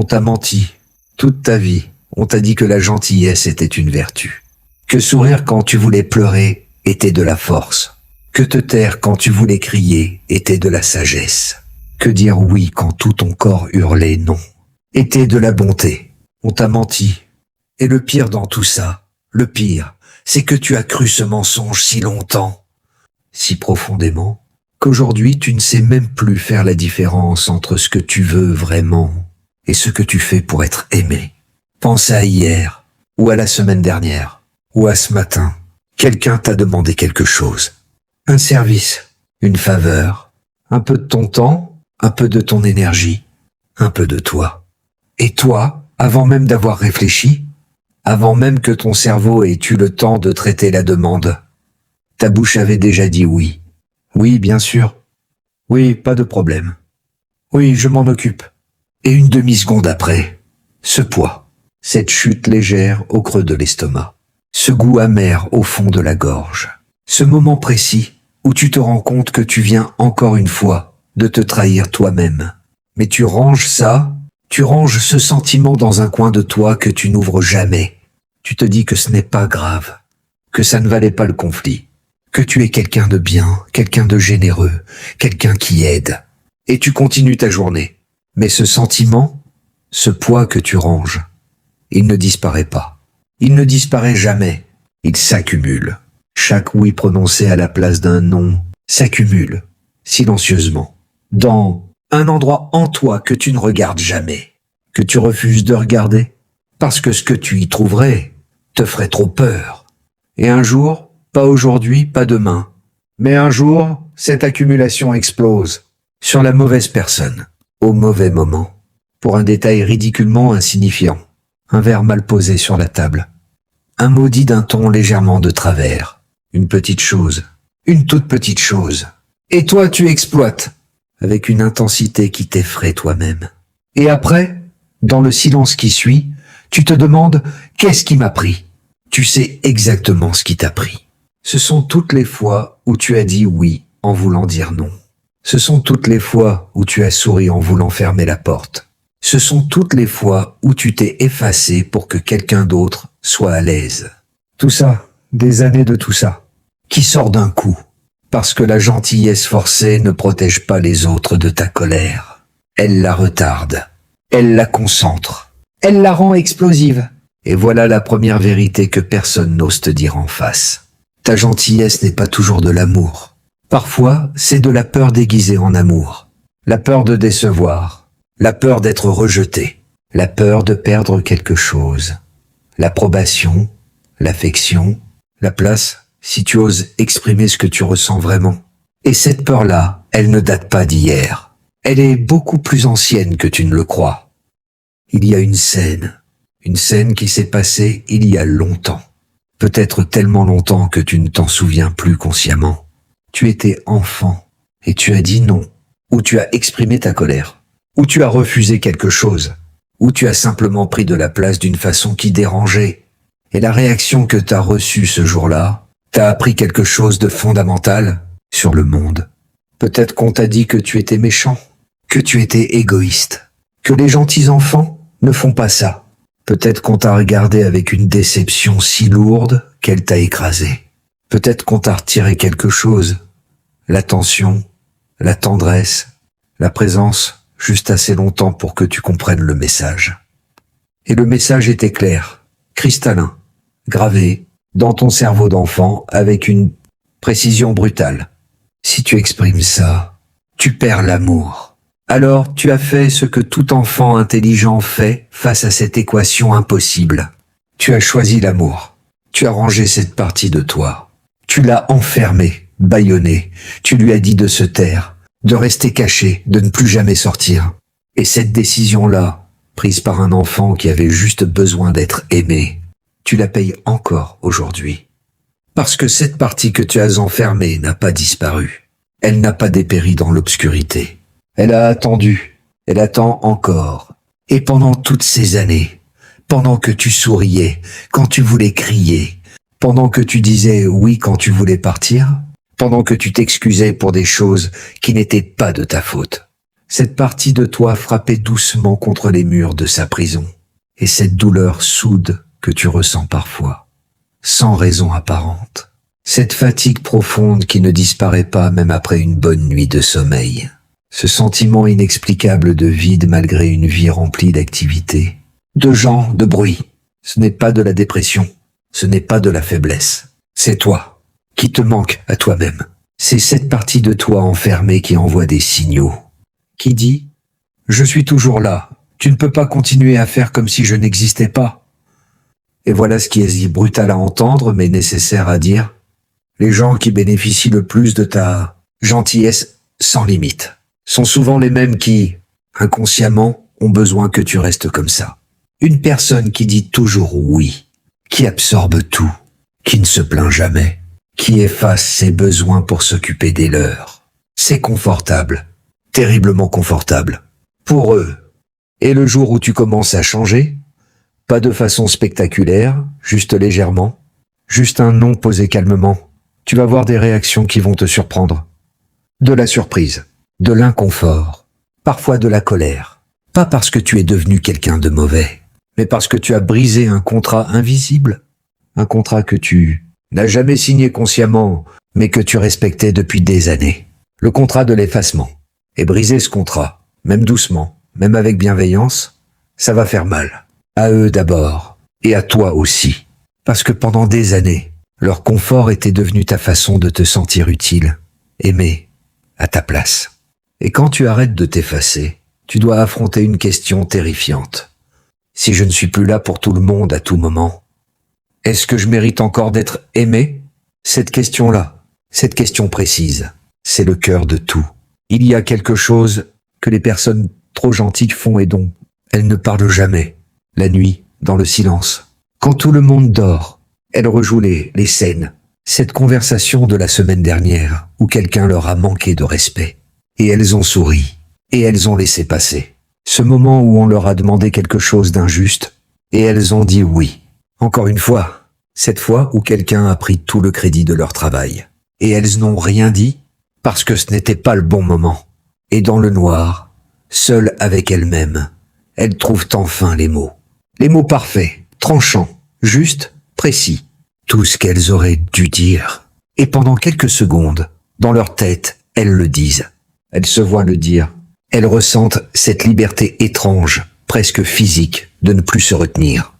On t'a menti. Toute ta vie, on t'a dit que la gentillesse était une vertu. Que sourire quand tu voulais pleurer était de la force. Que te taire quand tu voulais crier était de la sagesse. Que dire oui quand tout ton corps hurlait non était de la bonté. On t'a menti. Et le pire dans tout ça, le pire, c'est que tu as cru ce mensonge si longtemps, si profondément, qu'aujourd'hui tu ne sais même plus faire la différence entre ce que tu veux vraiment et ce que tu fais pour être aimé. Pense à hier, ou à la semaine dernière, ou à ce matin. Quelqu'un t'a demandé quelque chose. Un service, une faveur, un peu de ton temps, un peu de ton énergie, un peu de toi. Et toi, avant même d'avoir réfléchi, avant même que ton cerveau ait eu le temps de traiter la demande, ta bouche avait déjà dit oui. Oui, bien sûr. Oui, pas de problème. Oui, je m'en occupe. Et une demi-seconde après, ce poids, cette chute légère au creux de l'estomac, ce goût amer au fond de la gorge, ce moment précis où tu te rends compte que tu viens encore une fois de te trahir toi-même. Mais tu ranges ça, tu ranges ce sentiment dans un coin de toi que tu n'ouvres jamais. Tu te dis que ce n'est pas grave, que ça ne valait pas le conflit, que tu es quelqu'un de bien, quelqu'un de généreux, quelqu'un qui aide. Et tu continues ta journée. Mais ce sentiment, ce poids que tu ranges, il ne disparaît pas. Il ne disparaît jamais. Il s'accumule. Chaque oui prononcé à la place d'un non s'accumule, silencieusement, dans un endroit en toi que tu ne regardes jamais, que tu refuses de regarder, parce que ce que tu y trouverais te ferait trop peur. Et un jour, pas aujourd'hui, pas demain, mais un jour, cette accumulation explose sur la mauvaise personne, au mauvais moment, pour un détail ridiculement insignifiant, un verre mal posé sur la table, un mot dit d'un ton légèrement de travers, une petite chose, une toute petite chose. Et toi, tu exploites, avec une intensité qui t'effraie toi-même. Et après, dans le silence qui suit, tu te demandes « Qu'est-ce qui m'a pris ?» Tu sais exactement ce qui t'a pris. Ce sont toutes les fois où tu as dit oui en voulant dire non. Ce sont toutes les fois où tu as souri en voulant fermer la porte. Ce sont toutes les fois où tu t'es effacé pour que quelqu'un d'autre soit à l'aise. Tout ça, des années de tout ça, qui sort d'un coup, parce que la gentillesse forcée ne protège pas les autres de ta colère. Elle la retarde, elle la concentre, elle la rend explosive. Et voilà la première vérité que personne n'ose te dire en face. Ta gentillesse n'est pas toujours de l'amour. Parfois, c'est de la peur déguisée en amour. La peur de décevoir, la peur d'être rejeté, la peur de perdre quelque chose. L'approbation, l'affection, la place, si tu oses exprimer ce que tu ressens vraiment. Et cette peur-là, elle ne date pas d'hier. Elle est beaucoup plus ancienne que tu ne le crois. Il y a une scène qui s'est passée il y a longtemps. Peut-être tellement longtemps que tu ne t'en souviens plus consciemment. Tu étais enfant et tu as dit non, ou tu as exprimé ta colère, ou tu as refusé quelque chose, ou tu as simplement pris de la place d'une façon qui dérangeait. Et la réaction que t'as reçue ce jour-là t'a appris quelque chose de fondamental sur le monde. Peut-être qu'on t'a dit que tu étais méchant, que tu étais égoïste, que les gentils enfants ne font pas ça. Peut-être qu'on t'a regardé avec une déception si lourde qu'elle t'a écrasé. Peut-être qu'on t'a retiré quelque chose, l'attention, la tendresse, la présence, juste assez longtemps pour que tu comprennes le message. Et le message était clair, cristallin, gravé dans ton cerveau d'enfant avec une précision brutale. Si tu exprimes ça, tu perds l'amour. Alors tu as fait ce que tout enfant intelligent fait face à cette équation impossible. Tu as choisi l'amour. Tu as rangé cette partie de toi. Tu l'as enfermé, bâillonné. Tu lui as dit de se taire, de rester caché, de ne plus jamais sortir. Et cette décision-là, prise par un enfant qui avait juste besoin d'être aimé, tu la payes encore aujourd'hui. Parce que cette partie que tu as enfermée n'a pas disparu. Elle n'a pas dépéri dans l'obscurité. Elle a attendu, elle attend encore. Et pendant toutes ces années, pendant que tu souriais, quand tu voulais crier, pendant que tu disais oui quand tu voulais partir, pendant que tu t'excusais pour des choses qui n'étaient pas de ta faute, Cette partie de toi frappait doucement contre les murs de sa prison. Et cette douleur soude que tu ressens parfois, sans raison apparente. Cette fatigue profonde qui ne disparaît pas même après une bonne nuit de sommeil. Ce sentiment inexplicable de vide malgré une vie remplie d'activités, de gens, de bruit. Ce n'est pas de la dépression, ce n'est pas de la faiblesse. C'est toi qui te manque à toi-même. C'est cette partie de toi enfermée qui envoie des signaux, qui dit « Je suis toujours là, tu ne peux pas continuer à faire comme si je n'existais pas. » Et voilà ce qui est si brutal à entendre mais nécessaire à dire. Les gens qui bénéficient le plus de ta gentillesse sans limite sont souvent les mêmes qui, inconsciemment, ont besoin que tu restes comme ça. Une personne qui dit toujours oui, qui absorbe tout, qui ne se plaint jamais, qui efface ses besoins pour s'occuper des leurs. C'est confortable, terriblement confortable, pour eux. Et le jour où tu commences à changer, pas de façon spectaculaire, juste légèrement, juste un non posé calmement, tu vas voir des réactions qui vont te surprendre. De la surprise, de l'inconfort, parfois de la colère. Pas parce que tu es devenu quelqu'un de mauvais, mais parce que tu as brisé un contrat invisible. Un contrat que tu n'as jamais signé consciemment, mais que tu respectais depuis des années. Le contrat de l'effacement. Et briser ce contrat, même doucement, même avec bienveillance, ça va faire mal. À eux d'abord, et à toi aussi. Parce que pendant des années, leur confort était devenu ta façon de te sentir utile, aimé, à ta place. Et quand tu arrêtes de t'effacer, tu dois affronter une question terrifiante. Si je ne suis plus là pour tout le monde à tout moment, est-ce que je mérite encore d'être aimé? Cette question-là, cette question précise, c'est le cœur de tout. Il y a quelque chose que les personnes trop gentilles font et dont elles ne parlent jamais. La nuit, dans le silence. Quand tout le monde dort, elles rejouent les scènes. Cette conversation de la semaine dernière où quelqu'un leur a manqué de respect. Et elles ont souri. Et elles ont laissé passer. Ce moment où on leur a demandé quelque chose d'injuste. Et elles ont dit oui. Encore une fois. Cette fois où quelqu'un a pris tout le crédit de leur travail. Et elles n'ont rien dit parce que ce n'était pas le bon moment. Et dans le noir, seules avec elles-mêmes, elles trouvent enfin les mots. Les mots parfaits, tranchants, justes, précis. Tout ce qu'elles auraient dû dire. Et pendant quelques secondes, dans leur tête, elles le disent. Elles se voient le dire. Elles ressentent cette liberté étrange, presque physique, de ne plus se retenir.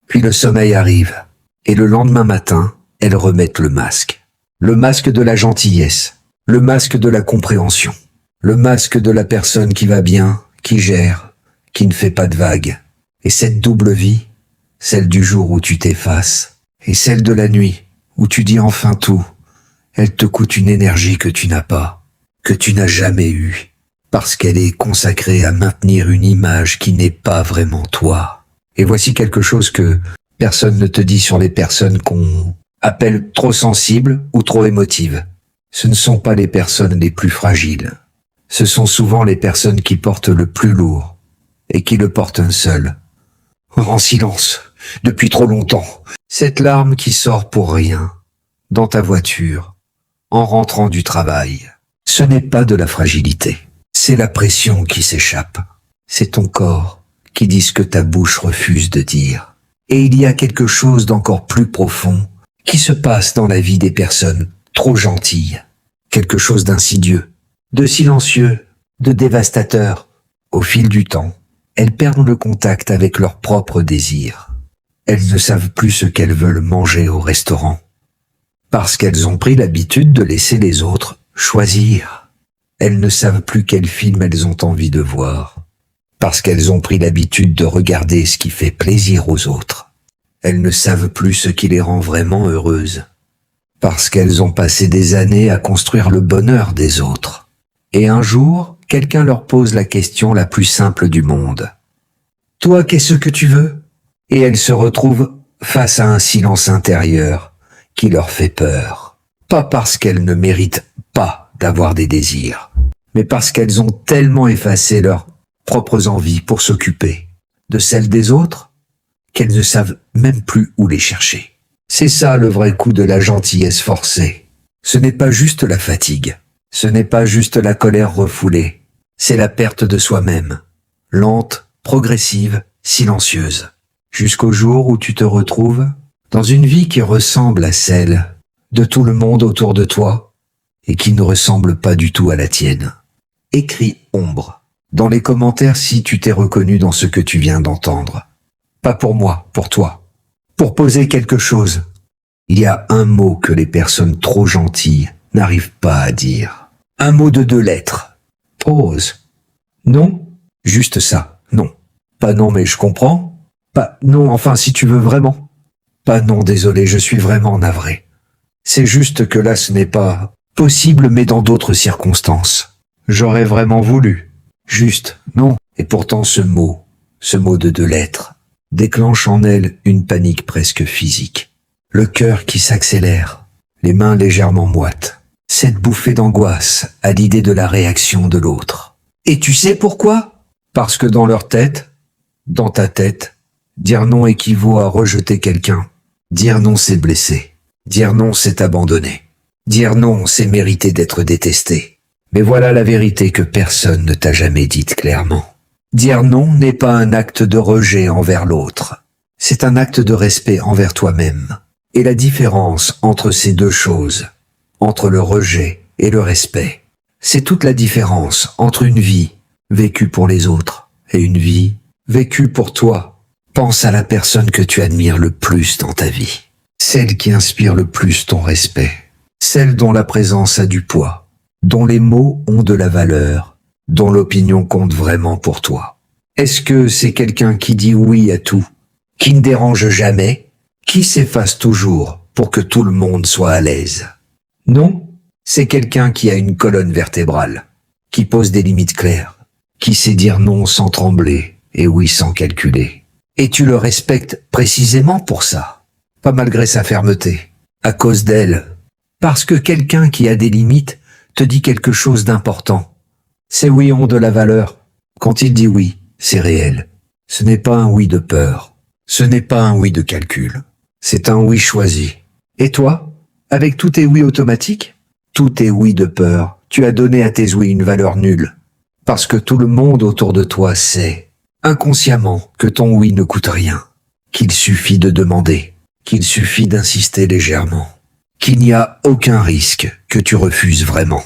Puis le sommeil arrive. Et le lendemain matin, elles remettent le masque. Le masque de la gentillesse. Le masque de la compréhension. Le masque de la personne qui va bien, qui gère, qui ne fait pas de vagues. Et cette double vie, celle du jour où tu t'effaces, et celle de la nuit, où tu dis enfin tout, elle te coûte une énergie que tu n'as pas, que tu n'as jamais eue, parce qu'elle est consacrée à maintenir une image qui n'est pas vraiment toi. Et voici quelque chose que personne ne te dit sur les personnes qu'on appelle trop sensibles ou trop émotives. Ce ne sont pas les personnes les plus fragiles. Ce sont souvent les personnes qui portent le plus lourd, et qui le portent seul. En silence, depuis trop longtemps. Cette larme qui sort pour rien, dans ta voiture, en rentrant du travail. Ce n'est pas de la fragilité, c'est la pression qui s'échappe. C'est ton corps qui dit ce que ta bouche refuse de dire. Et il y a quelque chose d'encore plus profond qui se passe dans la vie des personnes trop gentilles. Quelque chose d'insidieux, de silencieux, de dévastateur. Au fil du temps, elles perdent le contact avec leurs propres désirs. Elles ne savent plus ce qu'elles veulent manger au restaurant. Parce qu'elles ont pris l'habitude de laisser les autres choisir. Elles ne savent plus quel film elles ont envie de voir. Parce qu'elles ont pris l'habitude de regarder ce qui fait plaisir aux autres. Elles ne savent plus ce qui les rend vraiment heureuses. Parce qu'elles ont passé des années à construire le bonheur des autres. Et un jour, quelqu'un leur pose la question la plus simple du monde. « Toi, qu'est-ce que tu veux ?» Et elles se retrouvent face à un silence intérieur qui leur fait peur. Pas parce qu'elles ne méritent pas d'avoir des désirs, mais parce qu'elles ont tellement effacé leurs propres envies pour s'occuper de celles des autres qu'elles ne savent même plus où les chercher. C'est ça le vrai coup de la gentillesse forcée. Ce n'est pas juste la fatigue. Ce n'est pas juste la colère refoulée. c'est la perte de soi-même, lente, progressive, silencieuse, jusqu'au jour où tu te retrouves dans une vie qui ressemble à celle de tout le monde autour de toi et qui ne ressemble pas du tout à la tienne. Écris ombre dans les commentaires si tu t'es reconnu dans ce que tu viens d'entendre. Pas pour moi, pour toi. Pour poser quelque chose. Il y a un mot que les personnes trop gentilles n'arrivent pas à dire. Un mot de 2 lettres. Pause. Non? Juste ça. Non. Pas non mais je comprends. Pas non, enfin si tu veux vraiment. Pas non, désolé, je suis vraiment navré. C'est juste que là ce n'est pas possible mais dans d'autres circonstances. J'aurais vraiment voulu. Juste, non. Et pourtant ce mot de 2 lettres, déclenche en elle une panique presque physique. Le cœur qui s'accélère, les mains légèrement moites. Cette bouffée d'angoisse à l'idée de la réaction de l'autre. Et tu sais pourquoi? Parce que dans leur tête, dans ta tête, dire non équivaut à rejeter quelqu'un. Dire non, c'est blesser. Dire non, c'est abandonner. Dire non, c'est mériter d'être détesté. Mais voilà la vérité que personne ne t'a jamais dite clairement. Dire non n'est pas un acte de rejet envers l'autre. C'est un acte de respect envers toi-même. Et la différence entre ces 2 choses, entre le rejet et le respect, c'est toute la différence entre une vie vécue pour les autres et une vie vécue pour toi. Pense à la personne que tu admires le plus dans ta vie. Celle qui inspire le plus ton respect. Celle dont la présence a du poids. Dont les mots ont de la valeur. Dont l'opinion compte vraiment pour toi. Est-ce que c'est quelqu'un qui dit oui à tout? Qui ne dérange jamais? Qui s'efface toujours pour que tout le monde soit à l'aise? Non, c'est quelqu'un qui a une colonne vertébrale. Qui pose des limites claires. Qui sait dire non sans trembler et oui sans calculer. Et tu le respectes précisément pour ça. Pas malgré sa fermeté. À cause d'elle. Parce que quelqu'un qui a des limites te dit quelque chose d'important. Ces oui ont de la valeur. Quand il dit oui, c'est réel. Ce n'est pas un oui de peur. Ce n'est pas un oui de calcul. C'est un oui choisi. Et toi, avec tous tes oui automatiques, tous tes oui de peur, tu as donné à tes oui une valeur nulle. Parce que tout le monde autour de toi sait, inconsciemment, que ton oui ne coûte rien. Qu'il suffit de demander. Qu'il suffit d'insister légèrement. Qu'il n'y a aucun risque que tu refuses vraiment.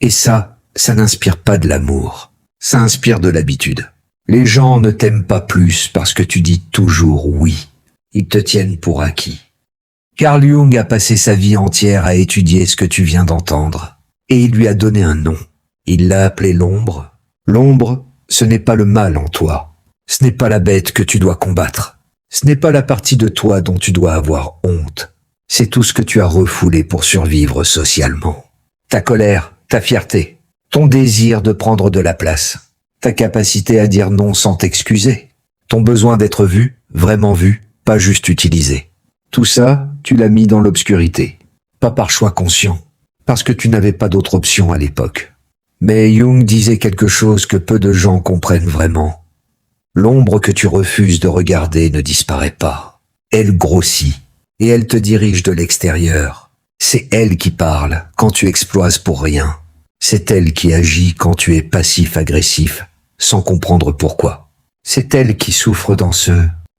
Et ça n'inspire pas de l'amour. Ça inspire de l'habitude. Les gens ne t'aiment pas plus parce que tu dis toujours oui. Ils te tiennent pour acquis. Carl Jung a passé sa vie entière à étudier ce que tu viens d'entendre. Et il lui a donné un nom. Il l'a appelé l'ombre. L'ombre, ce n'est pas le mal en toi. Ce n'est pas la bête que tu dois combattre. Ce n'est pas la partie de toi dont tu dois avoir honte. C'est tout ce que tu as refoulé pour survivre socialement. Ta colère, ta fierté, ton désir de prendre de la place, ta capacité à dire non sans t'excuser, ton besoin d'être vu, vraiment vu, pas juste utilisé. Tout ça, tu l'as mis dans l'obscurité. Pas par choix conscient, parce que tu n'avais pas d'autre option à l'époque. Mais Jung disait quelque chose que peu de gens comprennent vraiment. L'ombre que tu refuses de regarder ne disparaît pas. Elle grossit, et elle te dirige de l'extérieur. C'est elle qui parle quand tu exploites pour rien. C'est elle qui agit quand tu es passif-agressif, sans comprendre pourquoi. C'est elle qui souffre dans ce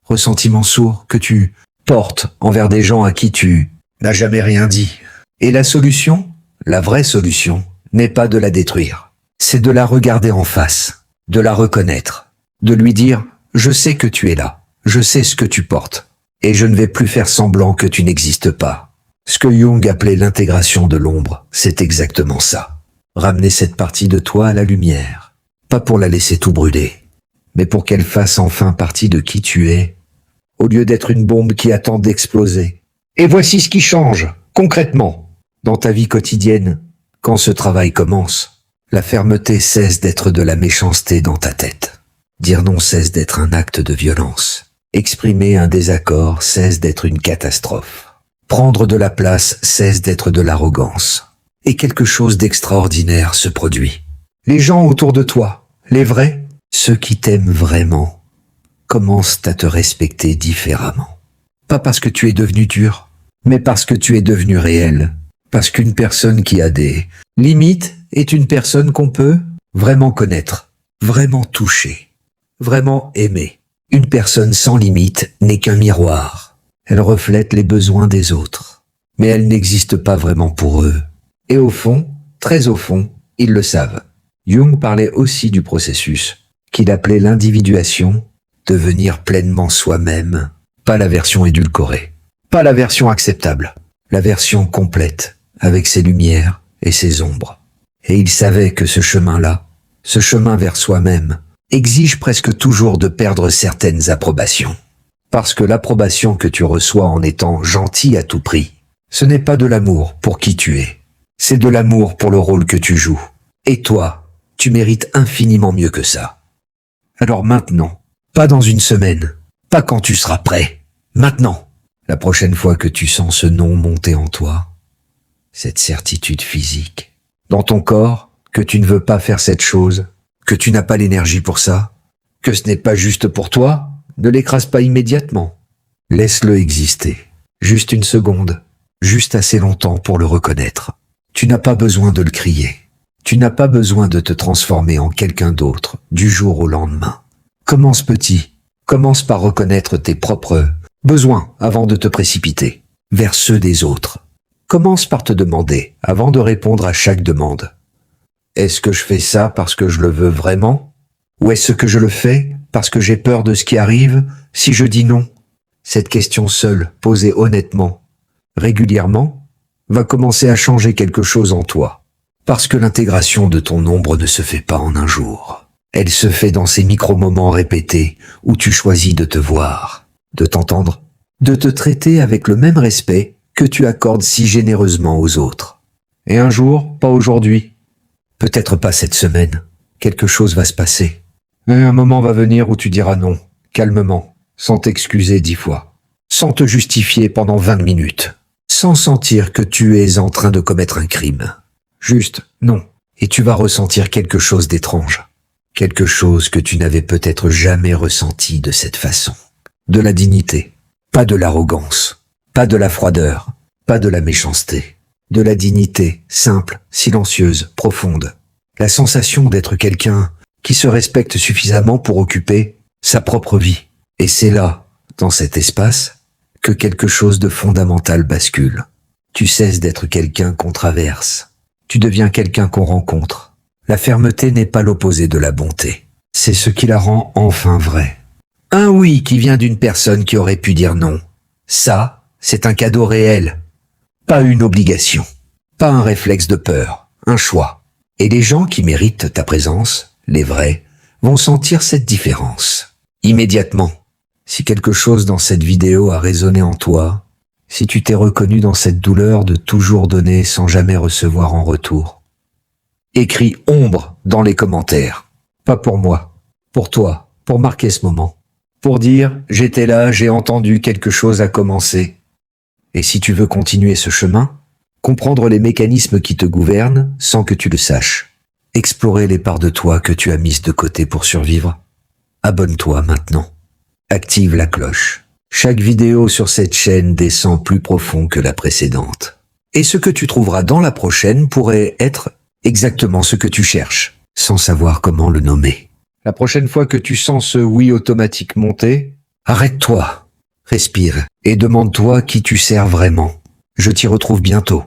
ressentiment sourd que tu portes envers des gens à qui tu n'as jamais rien dit. Et la solution, la vraie solution, n'est pas de la détruire. C'est de la regarder en face, de la reconnaître, de lui dire « Je sais que tu es là, je sais ce que tu portes, et je ne vais plus faire semblant que tu n'existes pas. » Ce que Jung appelait l'intégration de l'ombre, c'est exactement ça. Ramener cette partie de toi à la lumière. Pas pour la laisser tout brûler, mais pour qu'elle fasse enfin partie de qui tu es, au lieu d'être une bombe qui attend d'exploser. Et voici ce qui change, concrètement, dans ta vie quotidienne, quand ce travail commence. La fermeté cesse d'être de la méchanceté dans ta tête. Dire non cesse d'être un acte de violence. Exprimer un désaccord cesse d'être une catastrophe. Prendre de la place cesse d'être de l'arrogance. Et quelque chose d'extraordinaire se produit. Les gens autour de toi, les vrais, ceux qui t'aiment vraiment, commencent à te respecter différemment. Pas parce que tu es devenu dur, mais parce que tu es devenu réel. Parce qu'une personne qui a des limites est une personne qu'on peut vraiment connaître, vraiment toucher, vraiment aimer. Une personne sans limite n'est qu'un miroir. Elle reflète les besoins des autres, mais elle n'existe pas vraiment pour eux. Et au fond, très au fond, ils le savent. Jung parlait aussi du processus, qu'il appelait l'individuation, devenir pleinement soi-même, pas la version édulcorée, pas la version acceptable, la version complète, avec ses lumières et ses ombres. Et il savait que ce chemin-là, ce chemin vers soi-même, exige presque toujours de perdre certaines approbations. Parce que l'approbation que tu reçois en étant gentil à tout prix, ce n'est pas de l'amour pour qui tu es, c'est de l'amour pour le rôle que tu joues. Et toi, tu mérites infiniment mieux que ça. Alors maintenant, pas dans une semaine, pas quand tu seras prêt, maintenant, la prochaine fois que tu sens ce non monter en toi, cette certitude physique, dans ton corps, que tu ne veux pas faire cette chose, que tu n'as pas l'énergie pour ça, que ce n'est pas juste pour toi, ne l'écrase pas immédiatement. Laisse-le exister, juste une seconde, juste assez longtemps pour le reconnaître. Tu n'as pas besoin de le crier. Tu n'as pas besoin de te transformer en quelqu'un d'autre du jour au lendemain. Commence petit. Commence par reconnaître tes propres besoins avant de te précipiter vers ceux des autres. Commence par te demander avant de répondre à chaque demande. Est-ce que je fais ça parce que je le veux vraiment? Ou est-ce que je le fais parce que j'ai peur de ce qui arrive si je dis non? Cette question seule, posée honnêtement, régulièrement, va commencer à changer quelque chose en toi. Parce que l'intégration de ton ombre ne se fait pas en un jour. Elle se fait dans ces micro-moments répétés où tu choisis de te voir, de t'entendre, de te traiter avec le même respect que tu accordes si généreusement aux autres. Et un jour, pas aujourd'hui, peut-être pas cette semaine, quelque chose va se passer. Et un moment va venir où tu diras non, calmement, sans t'excuser 10 fois, sans te justifier pendant 20 minutes, sans sentir que tu es en train de commettre un crime. Juste non, et tu vas ressentir quelque chose d'étrange, quelque chose que tu n'avais peut-être jamais ressenti de cette façon. De la dignité, pas de l'arrogance, pas de la froideur, pas de la méchanceté. De la dignité, simple, silencieuse, profonde. La sensation d'être quelqu'un qui se respecte suffisamment pour occuper sa propre vie. Et c'est là, dans cet espace, que quelque chose de fondamental bascule. Tu cesses d'être quelqu'un qu'on traverse. Tu deviens quelqu'un qu'on rencontre. La fermeté n'est pas l'opposé de la bonté. C'est ce qui la rend enfin vraie. Un oui qui vient d'une personne qui aurait pu dire non. Ça, c'est un cadeau réel. Pas une obligation, pas un réflexe de peur, un choix. Et les gens qui méritent ta présence, les vrais, vont sentir cette différence. Immédiatement. Si quelque chose dans cette vidéo a résonné en toi, si tu t'es reconnu dans cette douleur de toujours donner sans jamais recevoir en retour, écris ombre dans les commentaires. Pas pour moi, pour toi, pour marquer ce moment. Pour dire, j'étais là, j'ai entendu, quelque chose a commencé. Et si tu veux continuer ce chemin, comprendre les mécanismes qui te gouvernent sans que tu le saches, explorer les parts de toi que tu as mises de côté pour survivre, abonne-toi maintenant. Active la cloche. Chaque vidéo sur cette chaîne descend plus profond que la précédente. Et ce que tu trouveras dans la prochaine pourrait être exactement ce que tu cherches, sans savoir comment le nommer. La prochaine fois que tu sens ce oui automatique monter, arrête-toi. Respire et demande-toi qui tu sers vraiment. Je t'y retrouve bientôt.